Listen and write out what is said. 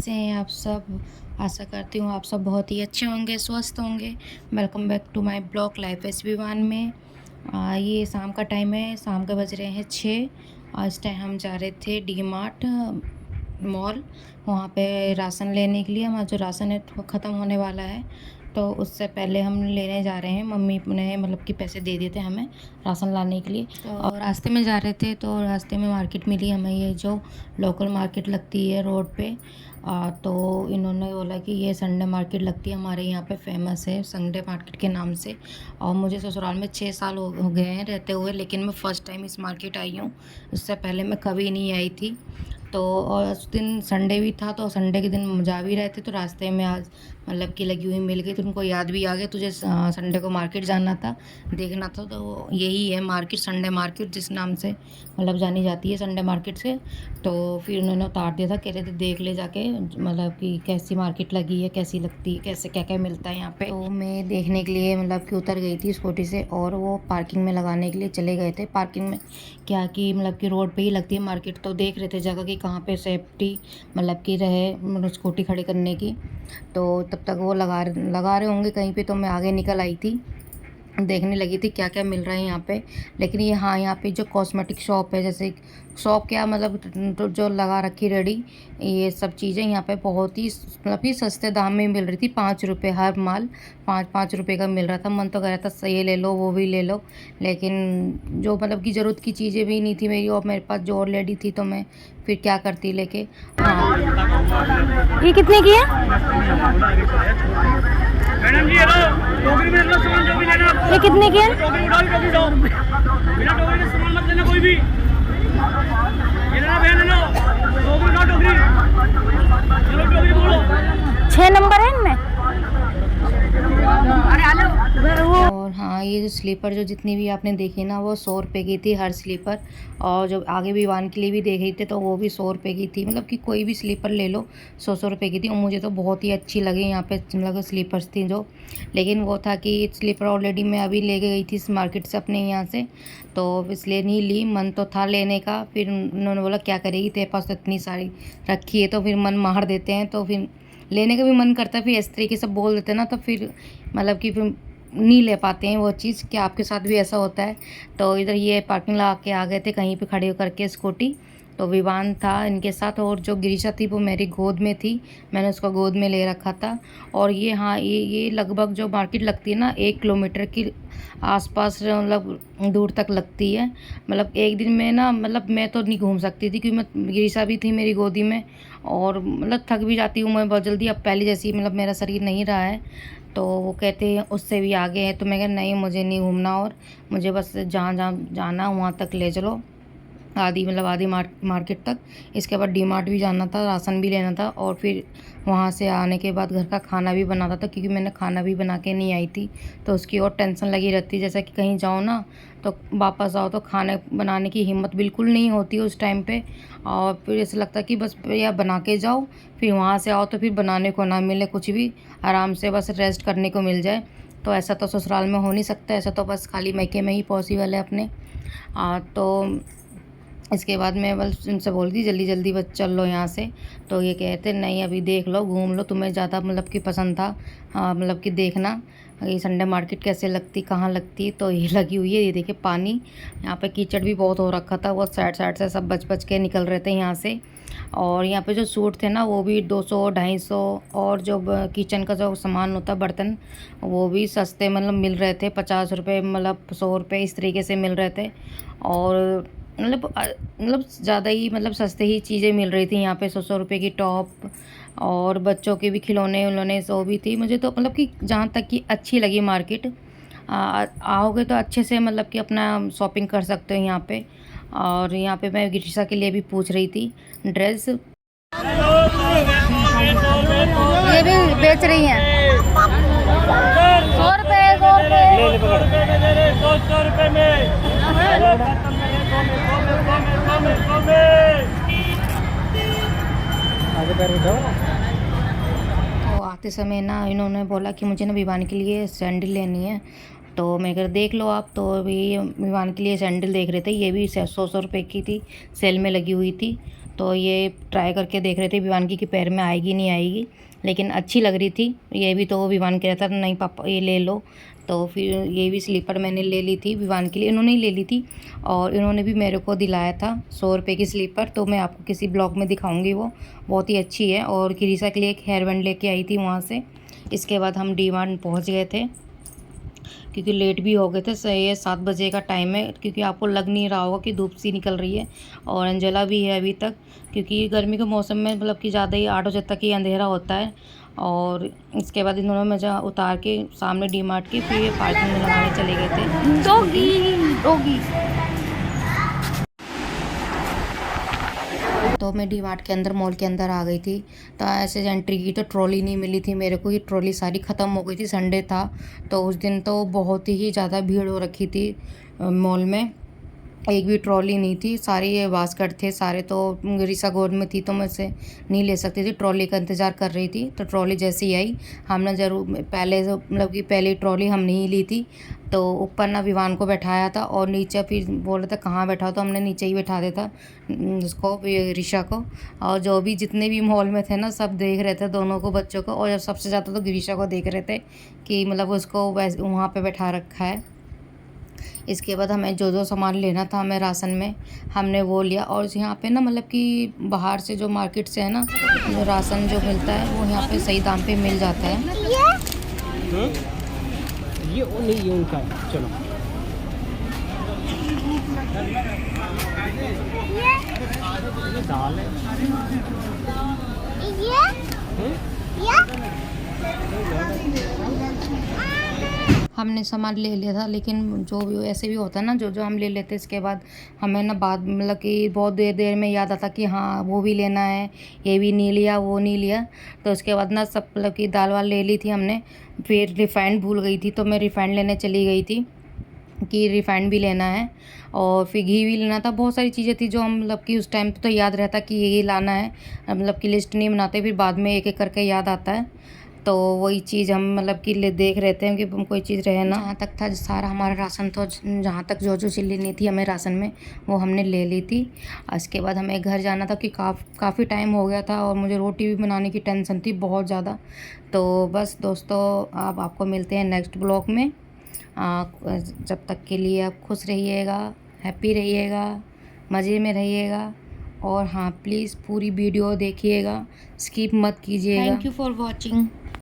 कैसे हैं आप सब। आशा करती हूँ आप सब बहुत ही अच्छे होंगे, स्वस्थ होंगे। Welcome back to my blog life as Vivaan में। ये शाम का टाइम है, शाम के बज रहे हैं 6। इस टाइम हम जा रहे थे डी मार्ट मॉल, वहाँ पे राशन लेने के लिए। हमारा जो राशन है वो ख़त्म होने वाला है, तो उससे पहले हम लेने जा रहे हैं। मम्मी ने मतलब कि पैसे दे दिए थे हमें राशन लाने के लिए। तो रास्ते में जा रहे थे, तो रास्ते में मार्केट मिली हमें, ये जो लोकल मार्केट लगती है रोड पे। तो इन्होंने बोला कि ये संडे मार्केट लगती है हमारे यहाँ पे, फेमस है संडे मार्केट के नाम से। और मुझे ससुराल में 6 साल हो गए हैं रहते हुए, लेकिन मैं फ़र्स्ट टाइम इस मार्केट आई हूँ। इससे पहले मैं कभी नहीं आई थी। तो और उस दिन संडे भी था, तो संडे के दिन जा भी रहे थे, तो रास्ते में आज मतलब कि लगी हुई मिल गई, तो उनको याद भी आ गया तुझे संडे को मार्केट जाना था, देखना था। तो यही है मार्केट, संडे मार्केट जिस नाम से मतलब जानी जाती है, संडे मार्केट से। तो फिर उन्होंने उतार दिया था, कह रहे थे देख ले जाके मतलब कि कैसी मार्केट लगी है, कैसी लगती है, कैसे क्या क्या मिलता है यहाँ पे। तो मैं देखने के लिए मतलब कि उतर गई थी स्कूटी से, और वो पार्किंग में लगाने के लिए चले गए थे। पार्किंग में क्या कि मतलब कि रोड पे ही लगती है मार्केट, तो देख रहे थे जगह कि कहाँ पे सेफ्टी मतलब कि रहे मतलब स्कूटी खड़ी करने की। तो तब तक वो लगा रहे होंगे कहीं पे, तो मैं आगे निकल आई थी, देखने लगी थी क्या क्या मिल रहा है यहाँ पे। लेकिन ये हाँ, यहाँ पे जो कॉस्मेटिक शॉप है, जैसे शॉप क्या मतलब तो जो लगा रखी रेडी, ये सब चीज़ें यहाँ पे बहुत ही मतलब कि सस्ते दाम में मिल रही थी। 5 रुपये हर माल, 5-5 रुपये का मिल रहा था। मन तो कह रहा था ये ले लो वो भी ले लो, लेकिन जो मतलब की ज़रूरत की चीज़ें भी नहीं थी मेरी, और मेरे पास जो ऑलरेडी थी, तो मैं फिर क्या करती लेके। हाँ, ये कितने की है? मैडम जी हेलो, टोकरी में अपना सामान जो भी लेना आपको। ये कितने की है? टोकरी उठाओ, टोकरी दो। बिना टोकरी के सामान मत लेना कोई भी। ये लेना भैया ले लो, टोकरी उठाओ, टोकरी चलो, टोकरी बोलो। 6 नंबर है इनमें। अरे हेलो वो और हाँ, ये जो स्लीपर जो जितनी भी आपने देखी ना, वो 100 रुपये की थी हर स्लीपर। और जो आगे विवान के लिए भी देख रही थी, तो वो भी 100 रुपये की थी। मतलब कि कोई भी स्लीपर ले लो 100-100 रुपये की थी। और मुझे तो बहुत ही अच्छी लगी यहाँ पे मतलब स्लीपर्स थी जो। लेकिन वो था कि स्लीपर ऑलरेडी मैं अभी ले गई थी इस मार्केट से अपने यहाँ से, तो इसलिए नहीं ली। मन तो था लेने का, फिर उन्होंने बोला क्या करेगी, तेरे पास तो इतनी सारी रखी है। तो फिर मन मार देते हैं, तो फिर लेने का भी मन करता है, फिर इस तरीके से बोल देते हैं ना, तो फिर मतलब कि फिर नहीं ले पाते हैं वो चीज़। क्या आपके साथ भी ऐसा होता है? तो इधर ये पार्किंग लगा के आ गए थे कहीं पे खड़े करके स्कूटी। तो विवान था इनके साथ, और जो गिरीशा थी वो मेरी गोद में थी, मैंने उसको गोद में ले रखा था। और ये हाँ, ये लगभग जो मार्केट लगती है ना, 1 किलोमीटर की आसपास मतलब दूर तक लगती है। मतलब एक दिन में ना, मतलब मैं तो नहीं घूम सकती थी, क्योंकि मैं गिरीशा भी थी मेरी गोदी में, और मतलब थक भी जाती हूँ मैं बहुत जल्दी। अब पहले जैसी मतलब मेरा शरीर नहीं रहा है। तो वो कहते हैं उससे भी आगे है, तो मैं कहा नहीं, मुझे नहीं घूमना, और मुझे बस जहाँ जहाँ जाना वहाँ तक ले चलो, आधी मतलब आधी मार्केट तक। इसके बाद डी मार्ट भी जाना था, राशन भी लेना था, और फिर वहाँ से आने के बाद घर का खाना भी बनाना था, क्योंकि मैंने खाना भी बना के नहीं आई थी। तो उसकी और टेंशन लगी रहती, जैसे कि कहीं जाओ ना, तो वापस आओ तो खाने बनाने की हिम्मत बिल्कुल नहीं होती उस टाइम पे। और फिर ऐसा लगता कि बस या बना के जाओ, फिर वहाँ से आओ तो फिर बनाने को ना मिले कुछ भी, आराम से बस रेस्ट करने को मिल जाए। तो ऐसा तो ससुराल में हो नहीं सकता, ऐसा तो बस खाली मैके में ही पॉसिबल है अपने। तो इसके बाद मैं बस उनसे बोल दी जल्दी जल्दी बस चल लो यहाँ से। तो ये कहते नहीं, अभी देख लो, घूम लो, तुम्हें ज़्यादा मतलब कि पसंद था मतलब कि देखना ये संडे मार्केट कैसे लगती, कहाँ लगती। तो ये लगी हुई है, ये देखिए पानी, यहाँ पे कीचड़ भी बहुत हो रखा था, वो साइड साइड से सब बच बच के निकल रहे थे यहाँ से। और यहाँ पे जो सूट थे ना, वो भी 200-250, और जो किचन का जो सामान होता है बर्तन, वो भी सस्ते मतलब मिल रहे थे, 50 रुपये मतलब 100 रुपये इस तरीके से मिल रहे थे। और मतलब ज़्यादा ही मतलब सस्ते ही चीज़ें मिल रही थी यहाँ पे। 100-100 रुपये की टॉप, और बच्चों के भी खिलौने उन्होंने सो भी थी। मुझे तो मतलब कि जहाँ तक कि अच्छी लगी मार्केट। आओगे तो अच्छे से मतलब कि अपना शॉपिंग कर सकते हो यहाँ पे। और यहाँ पे मैं गिरिशा के लिए भी पूछ रही थी ड्रेस, ये भी बेच रही हैं। 100 रुपये 100 रुपये 100 रुपये में आगे पैर उठाओ। तो आते समय ना इन्होंने बोला कि मुझे ना विवान के लिए सैंडल लेनी है। तो मैं कहा देख लो आप। तो अभी विवान के लिए सैंडल देख रहे थे, ये भी 100-100 रुपये की थी, सेल में लगी हुई थी। तो ये ट्राई करके देख रहे थे विवान की पैर में आएगी नहीं आएगी, लेकिन अच्छी लग रही थी। ये भी तो विवान कह रहा था नहीं पापा ये ले लो, तो फिर ये भी स्लीपर मैंने ले ली थी विवान के लिए, इन्होंने ही ले ली थी और इन्होंने भी मेरे को दिलाया था 100 रुपये की स्लीपर। तो मैं आपको किसी ब्लॉग में दिखाऊंगी, वो बहुत ही अच्छी है। और किरीसा के लिए एक हेयर बैंड लेके आई थी वहाँ से। इसके बाद हम डी मार्ट पहुँच गए थे क्योंकि लेट भी हो गए थे। सही है 7 बजे का टाइम है, क्योंकि आपको लग नहीं रहा होगा कि धूप सी निकल रही है और अंजला भी है अभी तक, क्योंकि गर्मी के मौसम में मतलब कि ज़्यादा ही 8 बजे तक ही अंधेरा होता है। और इसके बाद इन्होंने मुझे उतार के सामने डी मार्ट के फिर पार्किंग में लगाने चले गए थे। डॉगी तो मैं डी मार्ट के अंदर मॉल के अंदर आ गई थी। तो ऐसे एंट्री की तो ट्रॉली नहीं मिली थी मेरे को, ये ट्रॉली सारी ख़त्म हो गई थी। संडे था तो उस दिन तो बहुत ही ज़्यादा भीड़ हो रखी थी मॉल में, एक भी ट्रॉली नहीं थी। सारे ये बास्केट थे सारे, तो रिसा गोद में थी तो मैं से नहीं ले सकती थी, ट्रॉली का इंतज़ार कर रही थी। तो ट्रॉली जैसे ही आई हमने ज़रूर पहले मतलब कि पहली ट्रॉली हमने ही ली थी। तो ऊपर ना विवान को बैठाया था और नीचे फिर बोल रहे थे कहाँ बैठाओ, तो हमने नीचे ही बैठा दिया था उसको रिशा को। और जो भी जितने भी मॉल में थे ना सब देख रहे थे दोनों को बच्चों को, और सबसे ज़्यादा तो गिरीशा को देख रहे थे कि मतलब उसको वहाँ पे बैठा रखा है। इसके बाद हमें जो जो सामान लेना था हमें राशन में हमने वो लिया। और यहाँ पे ना मतलब कि बाहर से जो मार्केट से है ना जो राशन जो मिलता है वो यहाँ पे सही दाम पे मिल जाता है। ये नहीं ये उनका है। चलो ये दाल है। हमने सामान ले लिया था, लेकिन जो भी ऐसे भी होता है ना जो जो हम ले लेते इसके बाद हमें ना बाद मतलब कि बहुत देर देर में याद आता कि हाँ वो भी लेना है, ये भी नहीं लिया वो नहीं लिया। तो उसके बाद ना सब मतलब कि दाल वाल ले ली थी हमने। फिर रिफ़ाइंड भूल गई थी तो मैं रिफ़ाइंड लेने चली गई थी कि रिफ़ाइंड भी लेना है, और फिर घी भी लेना था। बहुत सारी चीज़ें थी जो हम मतलब कि उस टाइम तो याद रहता कि ये लाना है, मतलब कि लिस्ट नहीं बनाते, फिर बाद में एक एक करके याद आता है। तो वही चीज़ हम मतलब कि देख रहे थे कि कोई चीज़ रहे ना। जहाँ तक था सारा हमारा राशन, तो जहाँ तक जो जो चीज़ लेनी थी हमें राशन में वो हमने ले ली थी। उसके बाद हमें घर जाना था कि काफ़ी टाइम हो गया था और मुझे रोटी भी बनाने की टेंशन थी बहुत ज़्यादा। तो बस दोस्तों अब आपको मिलते हैं नेक्स्ट ब्लॉग में। जब तक के लिए आप खुश रहिएगा, हैप्पी रहिएगा, मज़े में रहिएगा, और हाँ प्लीज़ पूरी वीडियो देखिएगा, स्किप मत कीजिएगा। Thank you for watching.